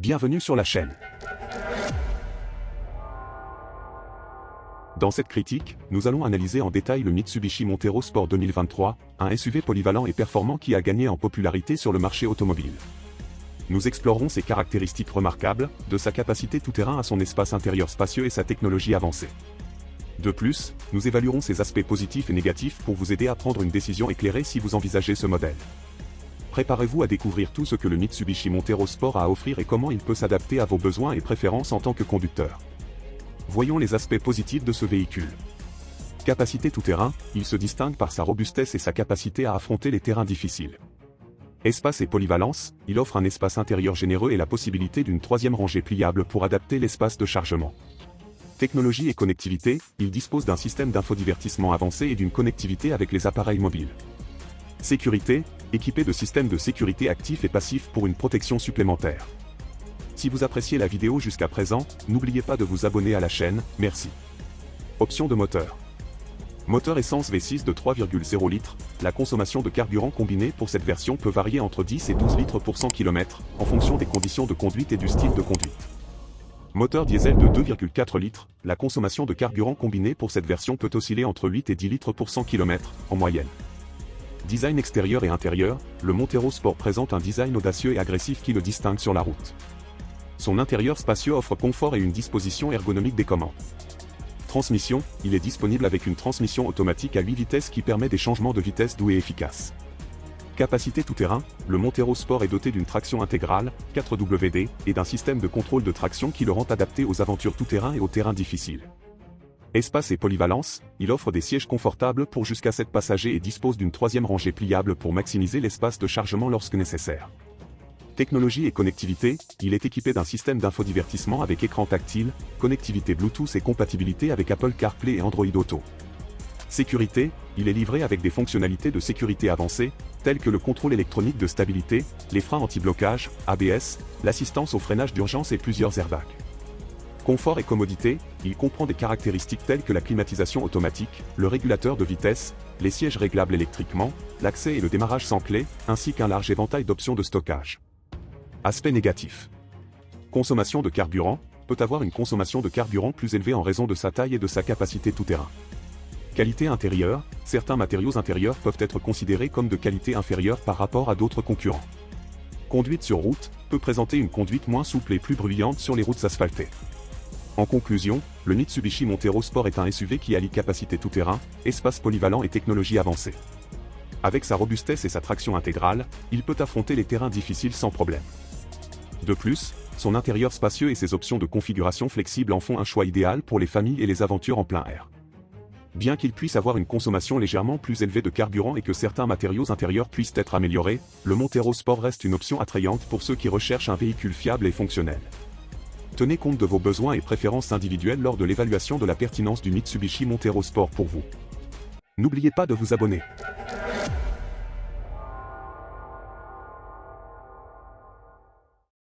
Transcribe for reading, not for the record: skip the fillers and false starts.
Bienvenue sur la chaîne. Dans cette critique, nous allons analyser en détail le Mitsubishi Montero Sport 2023, un SUV polyvalent et performant qui a gagné en popularité sur le marché automobile. Nous explorerons ses caractéristiques remarquables, de sa capacité tout-terrain à son espace intérieur spacieux et sa technologie avancée. De plus, nous évaluerons ses aspects positifs et négatifs pour vous aider à prendre une décision éclairée si vous envisagez ce modèle. Préparez-vous à découvrir tout ce que le Mitsubishi Montero Sport a à offrir et comment il peut s'adapter à vos besoins et préférences en tant que conducteur. Voyons les aspects positifs de ce véhicule. Capacité tout-terrain, il se distingue par sa robustesse et sa capacité à affronter les terrains difficiles. Espace et polyvalence, il offre un espace intérieur généreux et la possibilité d'une troisième rangée pliable pour adapter l'espace de chargement. Technologie et connectivité, il dispose d'un système d'infodivertissement avancé et d'une connectivité avec les appareils mobiles. Sécurité, équipé de systèmes de sécurité actifs et passifs pour une protection supplémentaire. Si vous appréciez la vidéo jusqu'à présent, n'oubliez pas de vous abonner à la chaîne, merci. Option de moteur. Moteur essence V6 de 3,0 litres, la consommation de carburant combinée pour cette version peut varier entre 10 et 12 litres pour 100 km, en fonction des conditions de conduite et du style de conduite. Moteur diesel de 2,4 litres, la consommation de carburant combiné pour cette version peut osciller entre 8 et 10 litres pour 100 km, en moyenne. Design extérieur et intérieur, le Montero Sport présente un design audacieux et agressif qui le distingue sur la route. Son intérieur spacieux offre confort et une disposition ergonomique des commandes. Transmission, il est disponible avec une transmission automatique à 8 vitesses qui permet des changements de vitesse doux et efficaces. Capacité tout-terrain, le Montero Sport est doté d'une traction intégrale, 4WD, et d'un système de contrôle de traction qui le rend adapté aux aventures tout-terrain et aux terrains difficiles. Espace et polyvalence, il offre des sièges confortables pour jusqu'à 7 passagers et dispose d'une troisième rangée pliable pour maximiser l'espace de chargement lorsque nécessaire. Technologie et connectivité, il est équipé d'un système d'infodivertissement avec écran tactile, connectivité Bluetooth et compatibilité avec Apple CarPlay et Android Auto. Sécurité, il est livré avec des fonctionnalités de sécurité avancées, telles que le contrôle électronique de stabilité, les freins anti-blocage, ABS, l'assistance au freinage d'urgence et plusieurs airbags. Confort et commodité, il comprend des caractéristiques telles que la climatisation automatique, le régulateur de vitesse, les sièges réglables électriquement, l'accès et le démarrage sans clé, ainsi qu'un large éventail d'options de stockage. Aspect négatif. Consommation de carburant, peut avoir une consommation de carburant plus élevée en raison de sa taille et de sa capacité tout-terrain. Qualité intérieure, certains matériaux intérieurs peuvent être considérés comme de qualité inférieure par rapport à d'autres concurrents. Conduite sur route, peut présenter une conduite moins souple et plus bruyante sur les routes asphaltées. En conclusion, le Mitsubishi Montero Sport est un SUV qui allie capacité tout-terrain, espace polyvalent et technologie avancée. Avec sa robustesse et sa traction intégrale, il peut affronter les terrains difficiles sans problème. De plus, son intérieur spacieux et ses options de configuration flexible en font un choix idéal pour les familles et les aventures en plein air. Bien qu'il puisse avoir une consommation légèrement plus élevée de carburant et que certains matériaux intérieurs puissent être améliorés, le Montero Sport reste une option attrayante pour ceux qui recherchent un véhicule fiable et fonctionnel. Tenez compte de vos besoins et préférences individuelles lors de l'évaluation de la pertinence du Mitsubishi Montero Sport pour vous. N'oubliez pas de vous abonner.